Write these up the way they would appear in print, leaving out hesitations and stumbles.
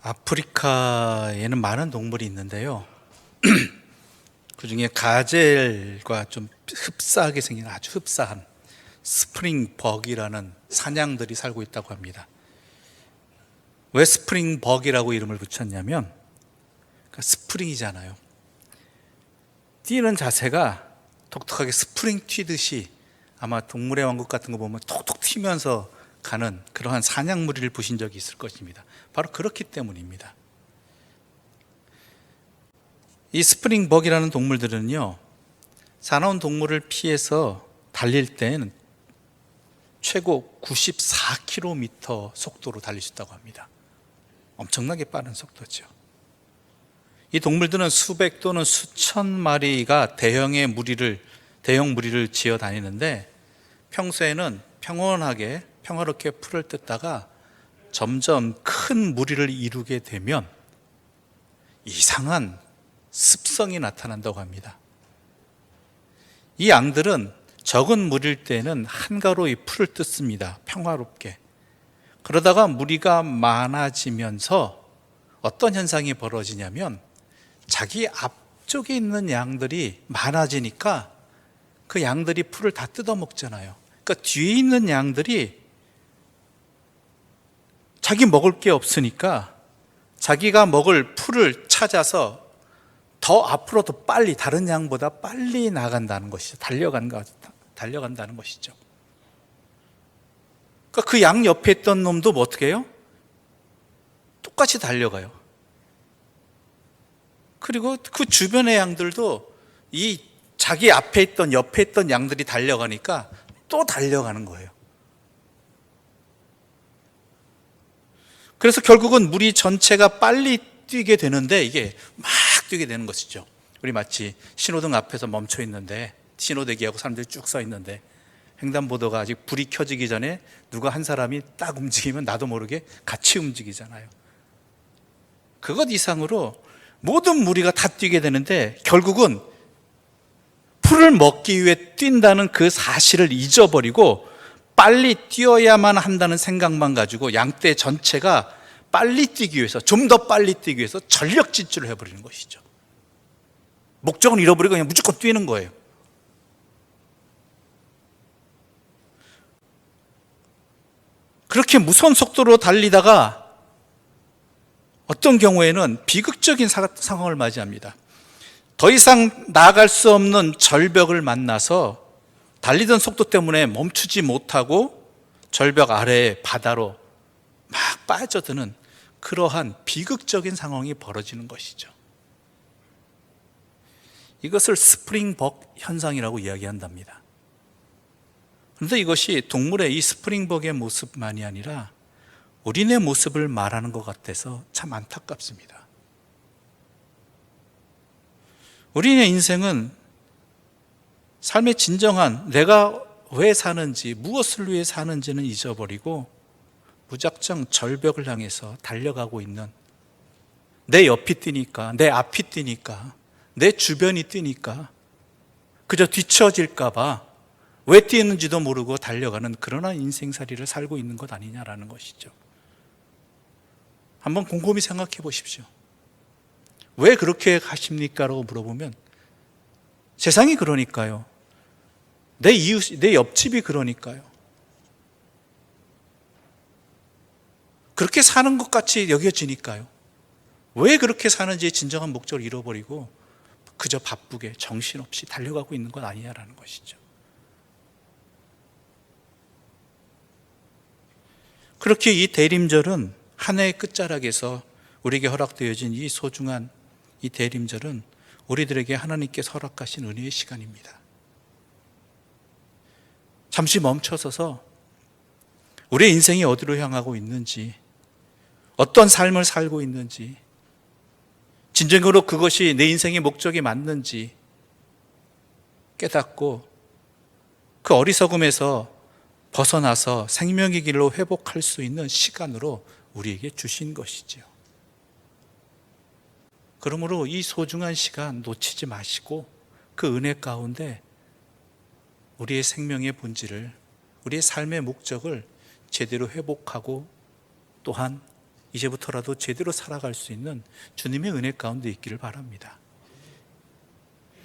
아프리카에는 많은 동물이 있는데요. 그 중에 가젤과 좀 흡사하게 생긴 아주 흡사한 스프링벅이라는 사냥들이 살고 있다고 합니다. 왜 스프링벅이라고 이름을 붙였냐면, 그러니까 스프링이잖아요. 뛰는 자세가 독특하게 스프링 튀듯이, 아마 동물의 왕국 같은 거 보면 톡톡 튀면서 가는 그러한 사냥 무리를 보신 적이 있을 것입니다. 바로 그렇기 때문입니다. 이 스프링벅이라는 동물들은요, 사나운 동물을 피해서 달릴 때는 최고 94km 속도로 달릴 수 있다고 합니다. 엄청나게 빠른 속도죠. 이 동물들은 수백 또는 수천 마리가 대형 무리를 지어 다니는데, 평소에는 평화롭게 풀을 뜯다가 점점 큰 무리를 이루게 되면 이상한 습성이 나타난다고 합니다. 이 양들은 적은 무리일 때는 한가로 이 풀을 뜯습니다. 평화롭게. 그러다가 무리가 많아지면서 어떤 현상이 벌어지냐면, 자기 앞쪽에 있는 양들이 많아지니까 그 양들이 풀을 다 뜯어먹잖아요. 그러니까 뒤에 있는 양들이 자기 먹을 게 없으니까 자기가 먹을 풀을 찾아서 더 앞으로 더 빨리, 다른 양보다 빨리 나간다는 것이죠. 달려간다는 것이죠. 그러니까 그 양 옆에 있던 놈도 뭐 어떻게 해요? 똑같이 달려가요. 그리고 그 주변의 양들도 이 자기 옆에 있던 양들이 달려가니까 또 달려가는 거예요. 그래서 결국은 무리 전체가 빨리 뛰게 되는데, 이게 막 뛰게 되는 것이죠. 우리 마치 신호등 앞에서 멈춰 있는데, 신호 대기하고 사람들이 쭉 서 있는데, 횡단보도가 아직 불이 켜지기 전에 누가 한 사람이 딱 움직이면 나도 모르게 같이 움직이잖아요. 그것 이상으로 모든 무리가 다 뛰게 되는데, 결국은 풀을 먹기 위해 뛴다는 그 사실을 잊어버리고 빨리 뛰어야만 한다는 생각만 가지고 양떼 전체가 빨리 뛰기 위해서, 좀 더 빨리 뛰기 위해서 전력 질주를 해버리는 것이죠. 목적은 잃어버리고 그냥 무조건 뛰는 거예요. 그렇게 무서운 속도로 달리다가 어떤 경우에는 비극적인 상황을 맞이합니다. 더 이상 나아갈 수 없는 절벽을 만나서 달리던 속도 때문에 멈추지 못하고 절벽 아래의 바다로 막 빠져드는 그러한 비극적인 상황이 벌어지는 것이죠. 이것을 스프링벅 현상이라고 이야기한답니다. 그런데 이것이 동물의 이 스프링벅의 모습만이 아니라 우리네 모습을 말하는 것 같아서 참 안타깝습니다. 우리네 인생은 삶의 진정한 내가 왜 사는지, 무엇을 위해 사는지는 잊어버리고 무작정 절벽을 향해서 달려가고 있는, 내 옆이 뛰니까, 내 앞이 뛰니까, 내 주변이 뛰니까 그저 뒤처질까 봐 왜 뛰는지도 모르고 달려가는 그러한 인생살이를 살고 있는 것 아니냐라는 것이죠. 한번 곰곰이 생각해 보십시오. 왜 그렇게 하십니까? 라고 물어보면, 세상이 그러니까요. 내 이웃, 내 옆집이 그러니까요. 그렇게 사는 것 같이 여겨지니까요. 왜 그렇게 사는지 진정한 목적을 잃어버리고 그저 바쁘게 정신없이 달려가고 있는 것 아니냐라는 것이죠. 그렇게 이 대림절은, 한 해의 끝자락에서 우리에게 허락되어진 이 소중한 이 대림절은 우리들에게 하나님께서 허락하신 은혜의 시간입니다. 잠시 멈춰서서 우리의 인생이 어디로 향하고 있는지, 어떤 삶을 살고 있는지, 진정으로 그것이 내 인생의 목적이 맞는지 깨닫고 그 어리석음에서 벗어나서 생명의 길로 회복할 수 있는 시간으로 우리에게 주신 것이지요. 그러므로 이 소중한 시간 놓치지 마시고 그 은혜 가운데 우리의 생명의 본질을, 우리의 삶의 목적을 제대로 회복하고 또한 이제부터라도 제대로 살아갈 수 있는 주님의 은혜 가운데 있기를 바랍니다.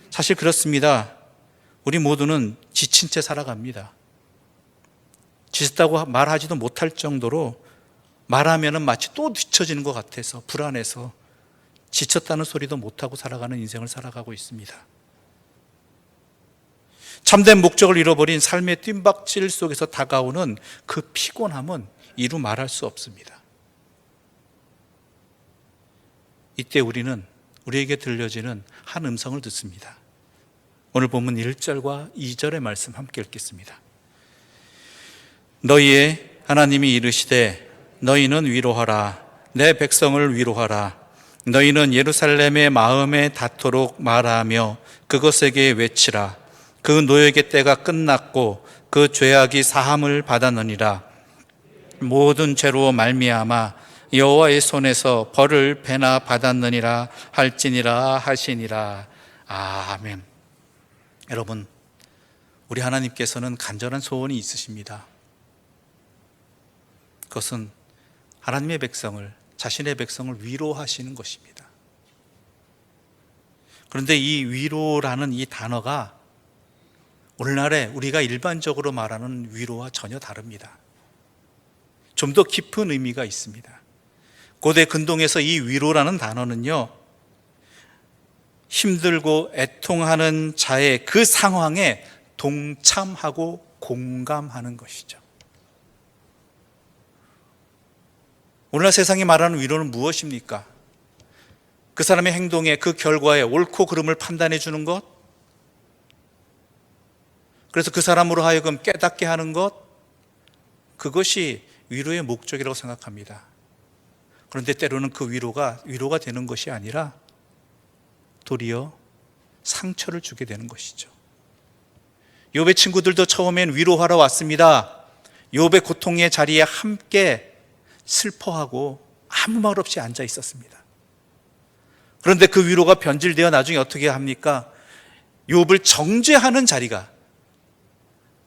사실 그렇습니다. 우리 모두는 지친 채 살아갑니다. 지쳤다고 말하지도 못할 정도로 말하면 마치 또 뒤처지는 것 같아서 불안해서 지쳤다는 소리도 못하고 살아가는 인생을 살아가고 있습니다. 참된 목적을 잃어버린 삶의 뜀박질 속에서 다가오는 그 피곤함은 이루 말할 수 없습니다. 이때 우리에게 들려지는 한 음성을 듣습니다. 오늘 본문 1절과 2절의 말씀 함께 읽겠습니다. 너희의 하나님이 이르시되 너희는 위로하라. 내 백성을 위로하라. 너희는 예루살렘의 마음에 닿도록 말하며 그것에게 외치라. 그 노역의 때가 끝났고 그 죄악이 사함을 받았느니라. 모든 죄로 말미암아 여호와의 손에서 벌을 배나 받았느니라 할지니라 하시니라. 아멘. 여러분, 우리 하나님께서는 간절한 소원이 있으십니다. 그것은 하나님의 백성을, 자신의 백성을 위로하시는 것입니다. 그런데 이 위로라는 이 단어가 오늘날에 우리가 일반적으로 말하는 위로와 전혀 다릅니다. 좀 더 깊은 의미가 있습니다. 고대 근동에서 이 위로라는 단어는요, 힘들고 애통하는 자의 그 상황에 동참하고 공감하는 것이죠. 오늘날 세상이 말하는 위로는 무엇입니까? 그 사람의 행동에, 그 결과에 옳고 그름을 판단해 주는 것, 그래서 그 사람으로 하여금 깨닫게 하는 것, 그것이 위로의 목적이라고 생각합니다. 그런데 때로는 그 위로가 되는 것이 아니라 도리어 상처를 주게 되는 것이죠. 욥의 친구들도 처음엔 위로하러 왔습니다. 욥의 고통의 자리에 함께 슬퍼하고 아무 말 없이 앉아 있었습니다. 그런데 그 위로가 변질되어 나중에 어떻게 합니까? 욥을 정죄하는 자리가,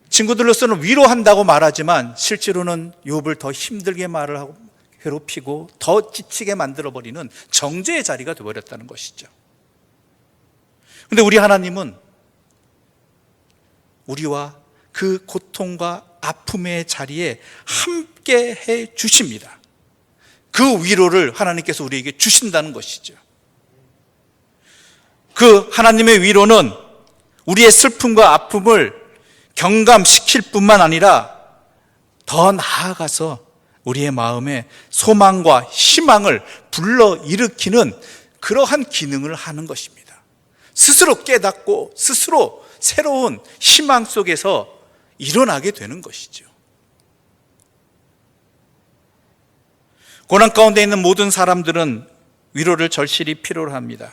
친구들로서는 위로한다고 말하지만 실제로는 욥을 더 힘들게 말을 하고 괴롭히고 더 지치게 만들어버리는 정죄의 자리가 되어버렸다는 것이죠. 그런데 우리 하나님은 우리와 그 고통과 아픔의 자리에 함께 해 주십니다. 그 위로를 하나님께서 우리에게 주신다는 것이죠. 그 하나님의 위로는 우리의 슬픔과 아픔을 경감시킬 뿐만 아니라 더 나아가서 우리의 마음에 소망과 희망을 불러일으키는 그러한 기능을 하는 것입니다. 스스로 깨닫고 스스로 새로운 희망 속에서 일어나게 되는 것이죠. 고난 가운데 있는 모든 사람들은 위로를 절실히 필요로 합니다.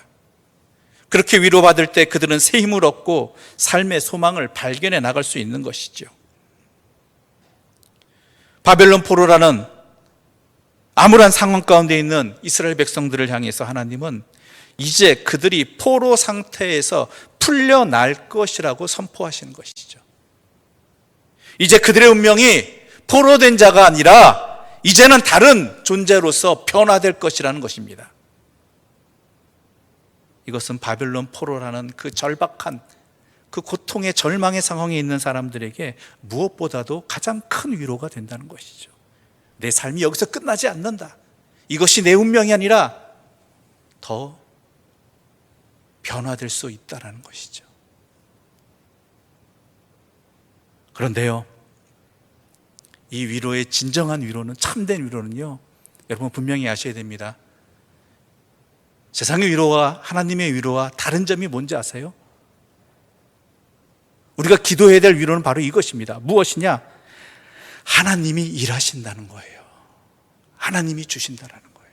그렇게 위로받을 때 그들은 새 힘을 얻고 삶의 소망을 발견해 나갈 수 있는 것이죠. 바벨론 포로라는 암울한 상황 가운데 있는 이스라엘 백성들을 향해서 하나님은 이제 그들이 포로 상태에서 풀려날 것이라고 선포하시는 것이죠. 이제 그들의 운명이 포로된 자가 아니라 이제는 다른 존재로서 변화될 것이라는 것입니다. 이것은 바벨론 포로라는 그 절박한, 그 고통의 절망의 상황에 있는 사람들에게 무엇보다도 가장 큰 위로가 된다는 것이죠. 내 삶이 여기서 끝나지 않는다. 이것이 내 운명이 아니라 더 변화될 수 있다는 것이죠. 그런데요, 이 위로의 진정한 위로는, 참된 위로는요, 여러분 분명히 아셔야 됩니다. 세상의 위로와 하나님의 위로와 다른 점이 뭔지 아세요? 우리가 기도해야 될 위로는 바로 이것입니다. 무엇이냐? 하나님이 일하신다는 거예요. 하나님이 주신다는 거예요.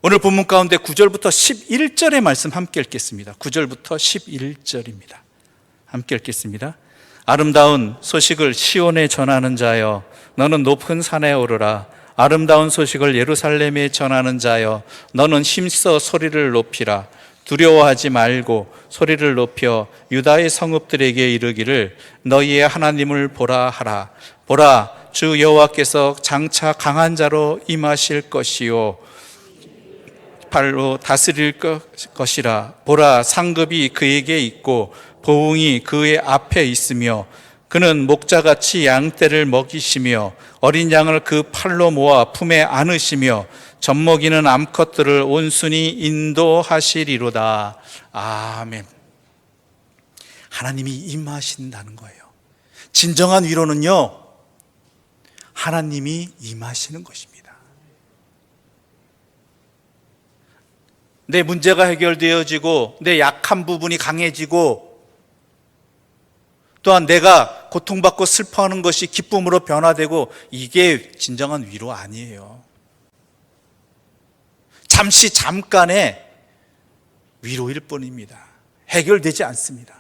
오늘 본문 가운데 9절부터 11절의 말씀 함께 읽겠습니다. 9절부터 11절입니다. 함께 읽겠습니다. 아름다운 소식을 시온에 전하는 자여, 너는 높은 산에 오르라. 아름다운 소식을 예루살렘에 전하는 자여, 너는 힘써 소리를 높이라. 두려워하지 말고 소리를 높여 유다의 성읍들에게 이르기를 너희의 하나님을 보라 하라. 보라, 주 여호와께서 장차 강한 자로 임하실 것이요 발로 다스릴 것이라. 보라, 상급이 그에게 있고 보응이 그의 앞에 있으며 그는 목자같이 양떼를 먹이시며 어린 양을 그 팔로 모아 품에 안으시며 젖먹이는 암컷들을 온순히 인도하시리로다. 아멘. 하나님이 임하신다는 거예요. 진정한 위로는요, 하나님이 임하시는 것입니다. 내 문제가 해결되어지고 내 약한 부분이 강해지고 또한 내가 고통받고 슬퍼하는 것이 기쁨으로 변화되고, 이게 진정한 위로 아니에요. 잠깐의 위로일 뿐입니다. 해결되지 않습니다.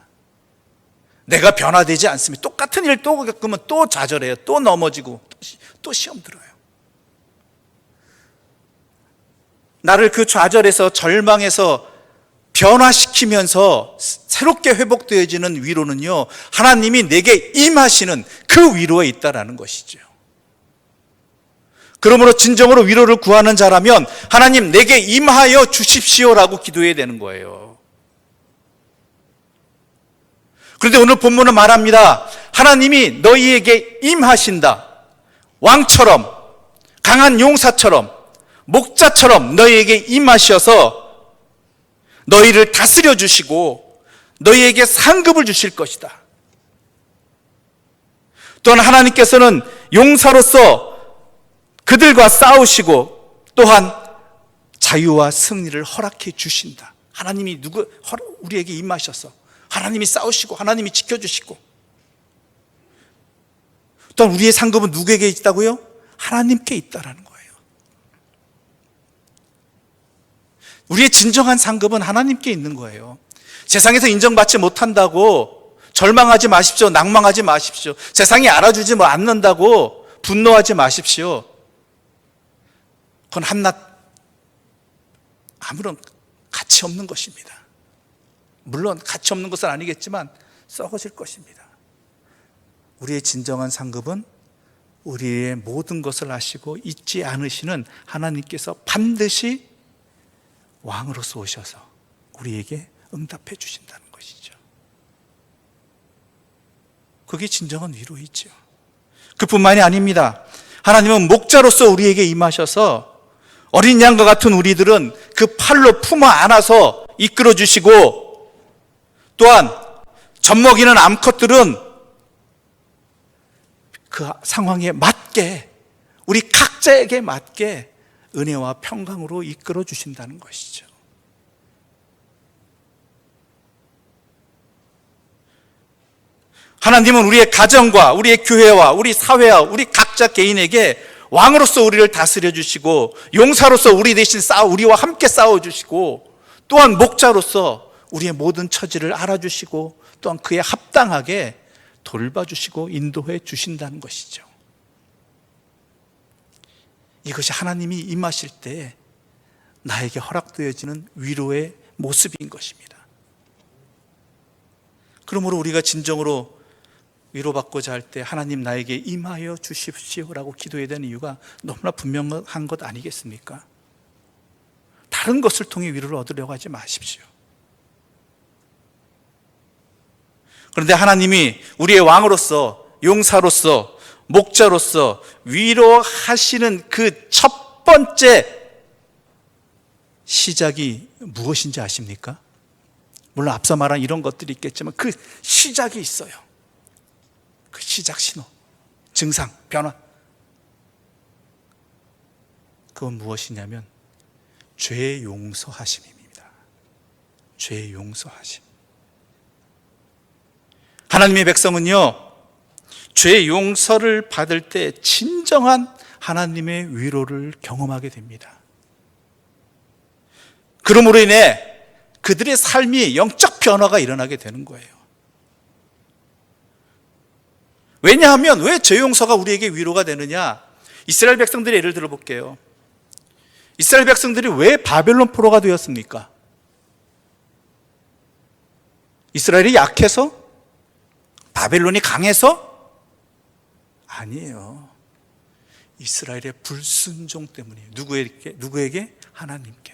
내가 변화되지 않습니다. 똑같은 일 또 겪으면 또 좌절해요. 또 넘어지고 또 시험 들어요. 나를 그 좌절에서 절망에서 변화시키면서 새롭게 회복되어지는 위로는요, 하나님이 내게 임하시는 그 위로에 있다라는 것이죠. 그러므로 진정으로 위로를 구하는 자라면 하나님 내게 임하여 주십시오라고 기도해야 되는 거예요. 그런데 오늘 본문은 말합니다. 하나님이 너희에게 임하신다. 왕처럼, 강한 용사처럼, 목자처럼 너희에게 임하셔서 너희를 다스려 주시고 너희에게 상급을 주실 것이다. 또한 하나님께서는 용사로서 그들과 싸우시고 또한 자유와 승리를 허락해 주신다. 하나님이 우리에게 임하셔서 하나님이 싸우시고 하나님이 지켜주시고, 또한 우리의 상급은 누구에게 있다고요? 하나님께 있다라는 거예요. 우리의 진정한 상급은 하나님께 있는 거예요. 세상에서 인정받지 못한다고 절망하지 마십시오. 낭망하지 마십시오. 세상이 알아주지 않는다고 분노하지 마십시오. 그건 한낱 아무런 가치 없는 것입니다. 물론 가치 없는 것은 아니겠지만 썩어질 것입니다. 우리의 진정한 상급은 우리의 모든 것을 아시고 잊지 않으시는 하나님께서 반드시 왕으로서 오셔서 우리에게 응답해 주신다는 것이죠. 그게 진정한 위로이죠. 그뿐만이 아닙니다. 하나님은 목자로서 우리에게 임하셔서 어린 양과 같은 우리들은 그 팔로 품어 안아서 이끌어 주시고, 또한 젖먹이는 암컷들은 그 상황에 맞게, 우리 각자에게 맞게 은혜와 평강으로 이끌어 주신다는 것이죠. 하나님은 우리의 가정과 우리의 교회와 우리 사회와 우리 각자 개인에게 왕으로서 우리를 다스려 주시고, 용사로서 우리 대신 우리와 함께 싸워 주시고, 또한 목자로서 우리의 모든 처지를 알아주시고 또한 그에 합당하게 돌봐주시고 인도해 주신다는 것이죠. 이것이 하나님이 임하실 때 나에게 허락되어지는 위로의 모습인 것입니다. 그러므로 우리가 진정으로 위로받고자 할 때 하나님 나에게 임하여 주십시오라고 기도해야 되는 이유가 너무나 분명한 것 아니겠습니까? 다른 것을 통해 위로를 얻으려고 하지 마십시오. 그런데 하나님이 우리의 왕으로서, 용사로서, 목자로서 위로하시는 그 첫 번째 시작이 무엇인지 아십니까? 물론 앞서 말한 이런 것들이 있겠지만 그 시작이 있어요. 그 시작 신호, 증상, 변화. 그건 무엇이냐면 죄 용서하심입니다. 죄 용서하심. 하나님의 백성은요, 죄 용서를 받을 때 진정한 하나님의 위로를 경험하게 됩니다. 그러므로 인해 그들의 삶이 영적 변화가 일어나게 되는 거예요. 왜냐하면 왜 죄 용서가 우리에게 위로가 되느냐? 이스라엘 백성들의 예를 들어볼게요. 이스라엘 백성들이 왜 바벨론 포로가 되었습니까? 이스라엘이 약해서? 바벨론이 강해서? 아니에요. 이스라엘의 불순종 때문이에요. 누구에게? 하나님께.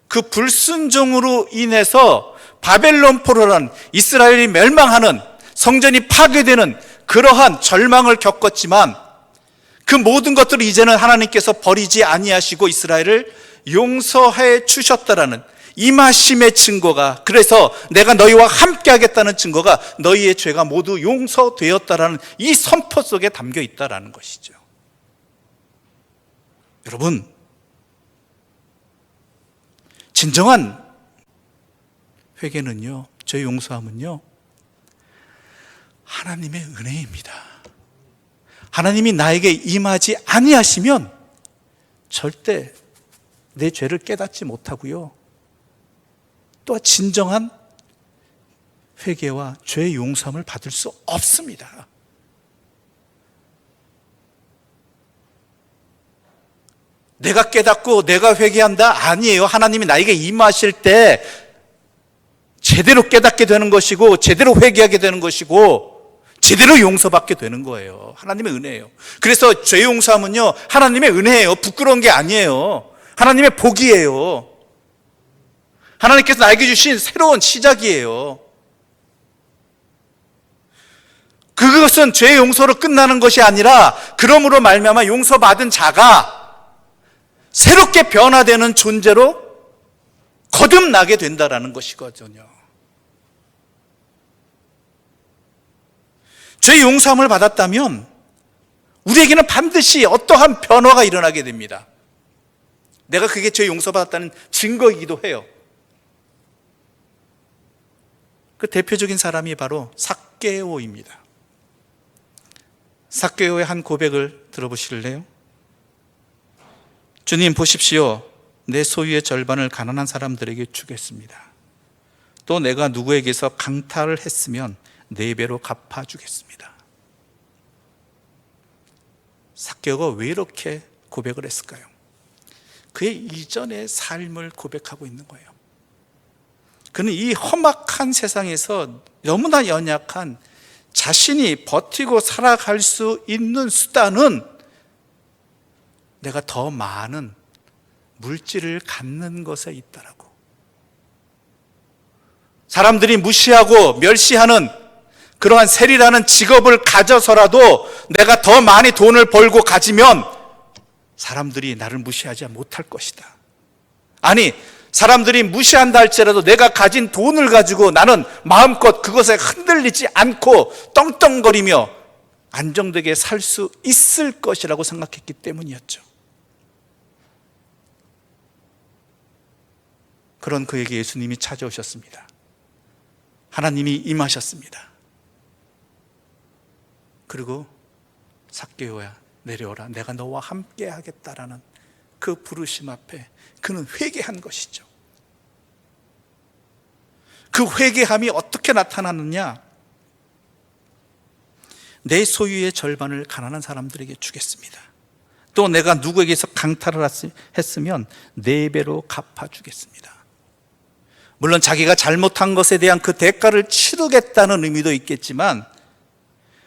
그 불순종으로 인해서 바벨론 포로란 이스라엘이 멸망하는, 성전이 파괴되는 그러한 절망을 겪었지만 그 모든 것들을 이제는 하나님께서 버리지 아니하시고 이스라엘을 용서해 주셨다라는 임하심의 증거가, 그래서 내가 너희와 함께 하겠다는 증거가 너희의 죄가 모두 용서되었다라는 이 선포 속에 담겨 있다라는 것이죠. 여러분, 진정한 회개는요, 죄 용서함은요, 하나님의 은혜입니다. 하나님이 나에게 임하지 아니하시면 절대 내 죄를 깨닫지 못하고요, 또한 진정한 회개와 죄 용서함을 받을 수 없습니다. 내가 깨닫고 내가 회개한다? 아니에요. 하나님이 나에게 임하실 때 제대로 깨닫게 되는 것이고, 제대로 회개하게 되는 것이고, 제대로 용서받게 되는 거예요. 하나님의 은혜예요. 그래서 죄 용서함은요, 하나님의 은혜예요. 부끄러운 게 아니에요. 하나님의 복이에요. 하나님께서 나에게 주신 새로운 시작이에요. 그것은 죄 용서로 끝나는 것이 아니라, 그러므로 말미암아 용서받은 자가 새롭게 변화되는 존재로 거듭나게 된다라는 것이거든요. 죄 용서함을 받았다면 우리에게는 반드시 어떠한 변화가 일어나게 됩니다. 내가 그게 죄 용서받았다는 증거이기도 해요. 그 대표적인 사람이 바로 삭개오입니다. 삭개오의 한 고백을 들어보실래요? 주님 보십시오. 내 소유의 절반을 가난한 사람들에게 주겠습니다. 또 내가 누구에게서 강탈을 했으면 4배로 갚아주겠습니다. 삭개오가 왜 이렇게 고백을 했을까요? 그의 이전의 삶을 고백하고 있는 거예요. 그는 이 험악한 세상에서 너무나 연약한 자신이 버티고 살아갈 수 있는 수단은 내가 더 많은 물질을 갖는 것에 있다라고. 사람들이 무시하고 멸시하는 그러한 세리라는 직업을 가져서라도 내가 더 많이 돈을 벌고 가지면 사람들이 나를 무시하지 못할 것이다. 아니, 사람들이 무시한다 할지라도 내가 가진 돈을 가지고 나는 마음껏 그것에 흔들리지 않고 떵떵거리며 안정되게 살 수 있을 것이라고 생각했기 때문이었죠. 그런 그에게 예수님이 찾아오셨습니다. 하나님이 임하셨습니다. 그리고 삭개오야, 내려오라. 내가 너와 함께 하겠다라는 그 부르심 앞에 그는 회개한 것이죠. 그 회개함이 어떻게 나타나느냐? 내 소유의 절반을 가난한 사람들에게 주겠습니다. 또 내가 누구에게서 강탈을 했으면 4배로 갚아주겠습니다. 물론 자기가 잘못한 것에 대한 그 대가를 치르겠다는 의미도 있겠지만,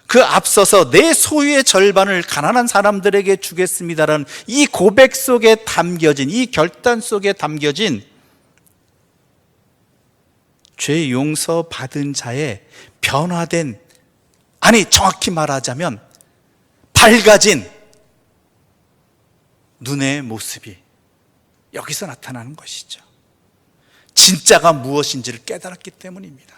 그 앞서서 내 소유의 절반을 가난한 사람들에게 주겠습니다라는 이 고백 속에 담겨진, 이 결단 속에 담겨진 죄 용서받은 자의 변화된, 아니 정확히 말하자면 밝아진 눈의 모습이 여기서 나타나는 것이죠. 진짜가 무엇인지를 깨달았기 때문입니다.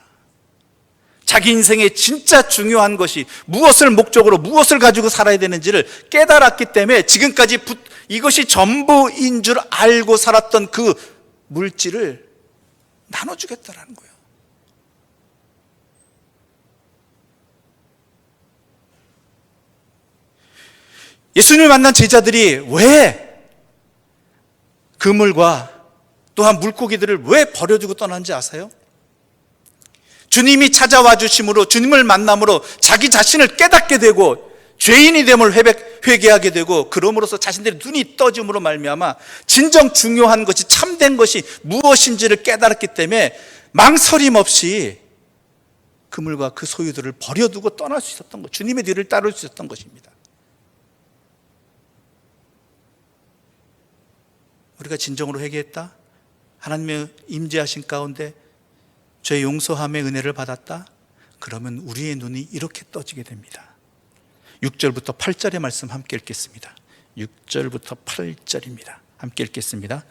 자기 인생에 진짜 중요한 것이 무엇을 목적으로, 무엇을 가지고 살아야 되는지를 깨달았기 때문에 지금까지 이것이 전부인 줄 알고 살았던 그 물질을 나눠주겠다라는 거예요. 예수님을 만난 제자들이 왜 그물과 또한 물고기들을 왜 버려두고 떠난지 아세요? 주님이 찾아와 주심으로, 주님을 만남으로 자기 자신을 깨닫게 되고 죄인이 됨을 회개하게 되고, 그럼으로써 자신들의 눈이 떠짐으로 말미암아 진정 중요한 것이, 참된 것이 무엇인지를 깨달았기 때문에 망설임 없이 그물과 그 소유들을 버려두고 떠날 수 있었던 것, 주님의 뒤를 따를 수 있었던 것입니다. 우리가 진정으로 회개했다, 하나님의 임재하신 가운데 죄 용서함의 은혜를 받았다, 그러면 우리의 눈이 이렇게 떠지게 됩니다. 6절부터 8절의 말씀 함께 읽겠습니다. 6절부터 8절입니다. 함께 읽겠습니다.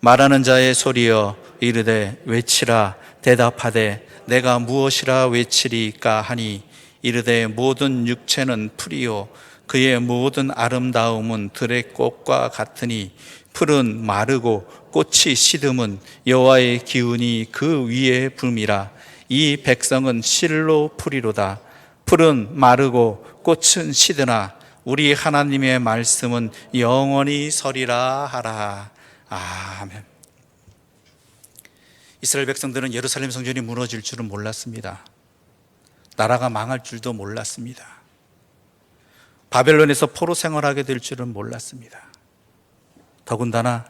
말하는 자의 소리여 이르되 외치라. 대답하되 내가 무엇이라 외치리까 하니 이르되 모든 육체는 풀이요 그의 모든 아름다움은 들의 꽃과 같으니 풀은 마르고 꽃이 시듬은 여호와의 기운이 그 위에 붐이라. 이 백성은 실로 풀이로다. 풀은 마르고 꽃은 시드나 우리 하나님의 말씀은 영원히 서리라 하라. 아멘. 이스라엘 백성들은 예루살렘 성전이 무너질 줄은 몰랐습니다. 나라가 망할 줄도 몰랐습니다. 바벨론에서 포로 생활하게 될 줄은 몰랐습니다. 더군다나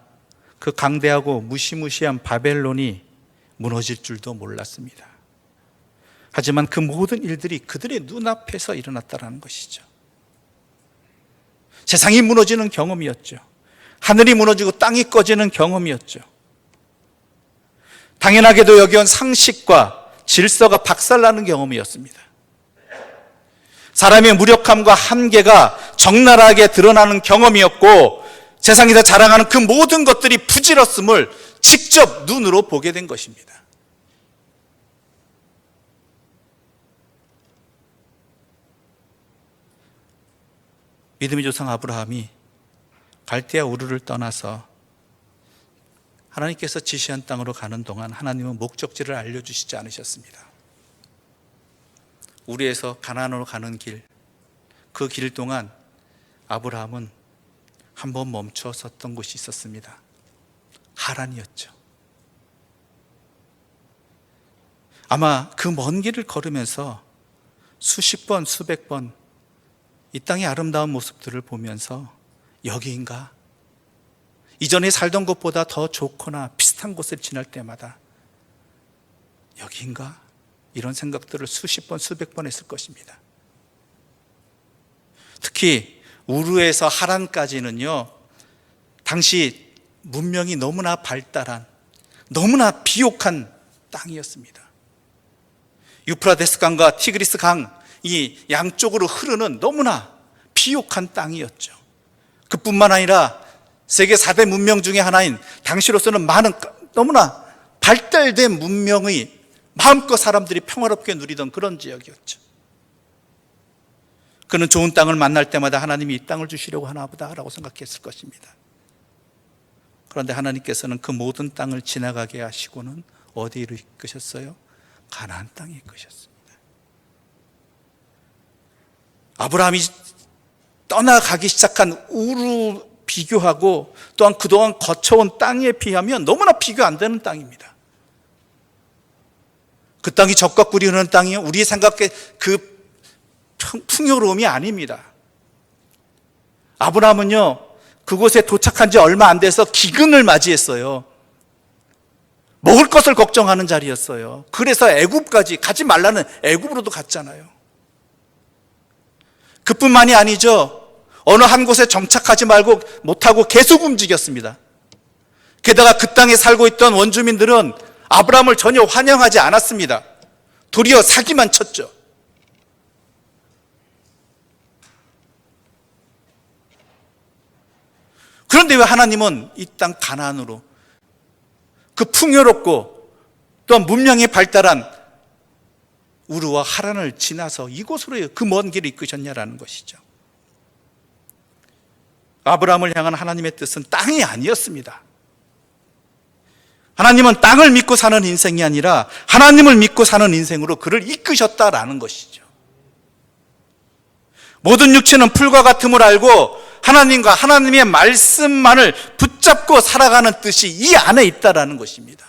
그 강대하고 무시무시한 바벨론이 무너질 줄도 몰랐습니다. 하지만 그 모든 일들이 그들의 눈앞에서 일어났다는 것이죠. 세상이 무너지는 경험이었죠. 하늘이 무너지고 땅이 꺼지는 경험이었죠. 당연하게도 여기온 상식과 질서가 박살나는 경험이었습니다. 사람의 무력함과 한계가 적나라하게 드러나는 경험이었고, 세상에서 자랑하는 그 모든 것들이 부질없음을 직접 눈으로 보게 된 것입니다. 믿음의 조상 아브라함이 갈대아 우르를 떠나서 하나님께서 지시한 땅으로 가는 동안 하나님은 목적지를 알려주시지 않으셨습니다. 우르에서 가나안으로 가는 길, 그 길 동안 아브라함은 한번 멈춰 섰던 곳이 있었습니다. 하란이었죠. 아마 그 먼 길을 걸으면서 수십 번, 수백 번 이 땅의 아름다운 모습들을 보면서 여기인가? 이전에 살던 곳보다 더 좋거나 비슷한 곳을 지날 때마다 여기인가? 이런 생각들을 수십 번, 수백 번 했을 것입니다. 특히 우르에서 하란까지는요, 당시 문명이 너무나 발달한, 너무나 비옥한 땅이었습니다. 유프라데스 강과 티그리스 강, 이 양쪽으로 흐르는 너무나 비옥한 땅이었죠. 그뿐만 아니라 세계 4대 문명 중에 하나인, 당시로서는 많은 너무나 발달된 문명의 마음껏 사람들이 평화롭게 누리던 그런 지역이었죠. 그는 좋은 땅을 만날 때마다 하나님이 이 땅을 주시려고 하나 보다라고 생각했을 것입니다. 그런데 하나님께서는 그 모든 땅을 지나가게 하시고는 어디로 이끄셨어요? 가나안 땅에 이끄셨습니다. 아브라함이 떠나가기 시작한 우르 비교하고 또한 그동안 거쳐온 땅에 비하면 너무나 비교 안 되는 땅입니다. 그 땅이 젖과 꿀이 흐르는 땅이요, 우리 생각의 그 풍요로움이 아닙니다. 아브라함은요, 그곳에 도착한 지 얼마 안 돼서 기근을 맞이했어요. 먹을 것을 걱정하는 자리였어요. 그래서 애굽까지, 가지 말라는 애굽으로도 갔잖아요. 그뿐만이 아니죠. 어느 한 곳에 정착하지 말고 못하고 계속 움직였습니다. 게다가 그 땅에 살고 있던 원주민들은 아브라함을 전혀 환영하지 않았습니다. 도리어 사기만 쳤죠. 그런데 왜 하나님은 이 땅 가나안으로, 그 풍요롭고 또한 문명이 발달한 우르와 하란을 지나서 이곳으로 그 먼 길을 이끄셨냐라는 것이죠. 아브라함을 향한 하나님의 뜻은 땅이 아니었습니다. 하나님은 땅을 믿고 사는 인생이 아니라 하나님을 믿고 사는 인생으로 그를 이끄셨다라는 것이죠. 모든 육체는 풀과 같음을 알고 하나님과 하나님의 말씀만을 붙잡고 살아가는 뜻이 이 안에 있다라는 것입니다.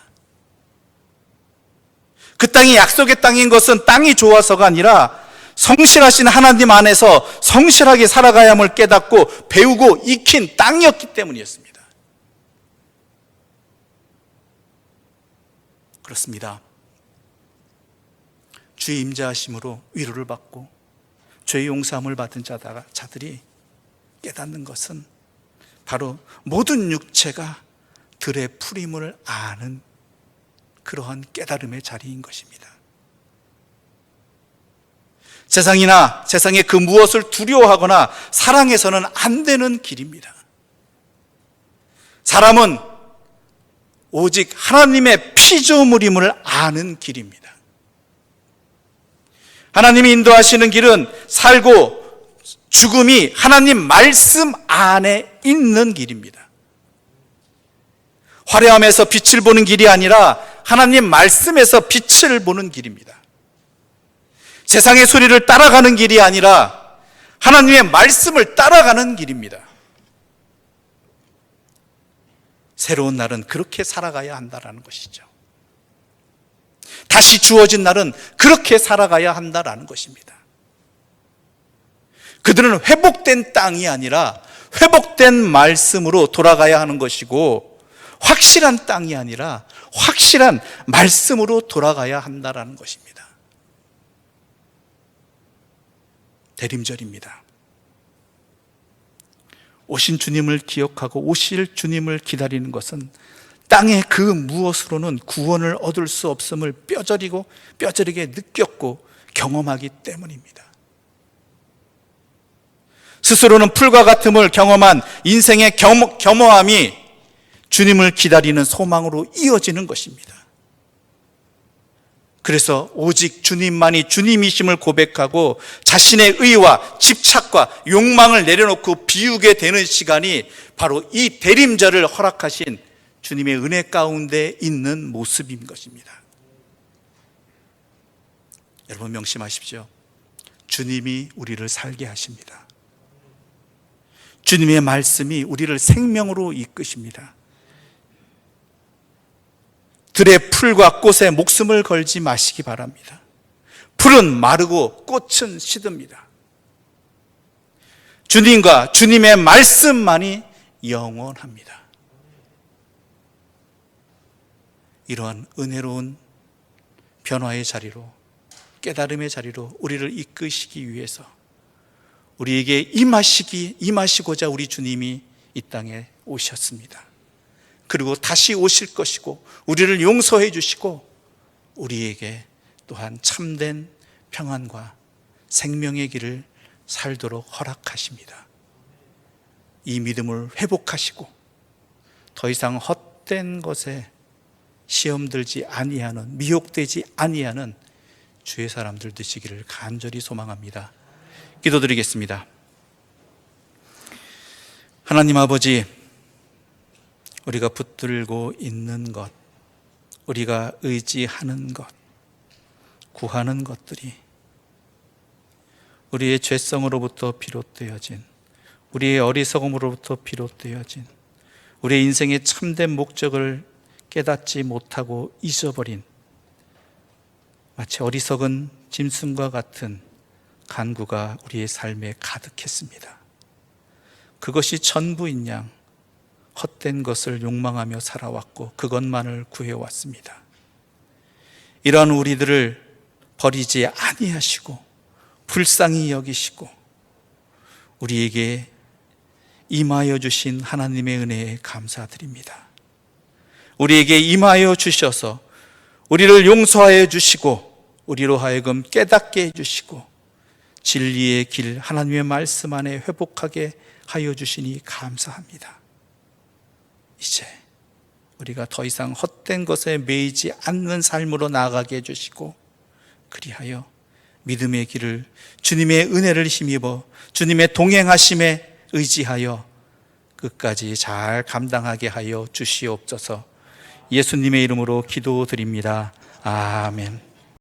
그 땅이 약속의 땅인 것은 땅이 좋아서가 아니라 성실하신 하나님 안에서 성실하게 살아가야 함을 깨닫고 배우고 익힌 땅이었기 때문이었습니다. 그렇습니다. 주의 임재하심으로 위로를 받고 죄의 용서함을 받은 자들이 깨닫는 것은 바로 모든 육체가 들의 풀임을 아는 그러한 깨달음의 자리인 것입니다. 세상이나 세상의 그 무엇을 두려워하거나 사랑해서는 안 되는 길입니다. 사람은 오직 하나님의 피조물임을 아는 길입니다. 하나님이 인도하시는 길은 살고 죽음이 하나님 말씀 안에 있는 길입니다. 화려함에서 빛을 보는 길이 아니라 하나님 말씀에서 빛을 보는 길입니다. 세상의 소리를 따라가는 길이 아니라 하나님의 말씀을 따라가는 길입니다. 새로운 날은 그렇게 살아가야 한다는 것이죠. 다시 주어진 날은 그렇게 살아가야 한다는 것입니다. 그들은 회복된 땅이 아니라 회복된 말씀으로 돌아가야 하는 것이고, 확실한 땅이 아니라 확실한 말씀으로 돌아가야 한다는 것입니다. 대림절입니다. 오신 주님을 기억하고 오실 주님을 기다리는 것은 땅의 그 무엇으로는 구원을 얻을 수 없음을 뼈저리게 느꼈고 경험하기 때문입니다. 스스로는 풀과 같음을 경험한 인생의 겸허함이 주님을 기다리는 소망으로 이어지는 것입니다. 그래서 오직 주님만이 주님이심을 고백하고 자신의 의와 집착과 욕망을 내려놓고 비우게 되는 시간이 바로 이 대림절을 허락하신 주님의 은혜 가운데 있는 모습인 것입니다. 여러분 명심하십시오. 주님이 우리를 살게 하십니다. 주님의 말씀이 우리를 생명으로 이끄십니다. 들의 풀과 꽃에 목숨을 걸지 마시기 바랍니다. 풀은 마르고 꽃은 시듭니다. 주님과 주님의 말씀만이 영원합니다. 이러한 은혜로운 변화의 자리로, 깨달음의 자리로 우리를 이끄시기 위해서 우리에게 임하시고자 우리 주님이 이 땅에 오셨습니다. 그리고 다시 오실 것이고 우리를 용서해 주시고 우리에게 또한 참된 평안과 생명의 길을 살도록 허락하십니다. 이 믿음을 회복하시고 더 이상 헛된 것에 시험 들지 아니하는, 미혹되지 아니하는 주의 사람들 되시기를 간절히 소망합니다. 기도드리겠습니다. 하나님 아버지, 우리가 붙들고 있는 것, 우리가 의지하는 것, 구하는 것들이 우리의 죄성으로부터 비롯되어진, 우리의 어리석음으로부터 비롯되어진, 우리의 인생의 참된 목적을 깨닫지 못하고 잊어버린 마치 어리석은 짐승과 같은 간구가 우리의 삶에 가득했습니다. 그것이 전부인 양 헛된 것을 욕망하며 살아왔고 그것만을 구해왔습니다. 이러한 우리들을 버리지 아니하시고 불쌍히 여기시고 우리에게 임하여 주신 하나님의 은혜에 감사드립니다. 우리에게 임하여 주셔서 우리를 용서하여 주시고 우리로 하여금 깨닫게 해주시고 진리의 길, 하나님의 말씀 안에 회복하게 하여 주시니 감사합니다. 이제 우리가 더 이상 헛된 것에 매이지 않는 삶으로 나아가게 해주시고 그리하여 믿음의 길을, 주님의 은혜를 힘입어 주님의 동행하심에 의지하여 끝까지 잘 감당하게 하여 주시옵소서. 예수님의 이름으로 기도드립니다. 아멘.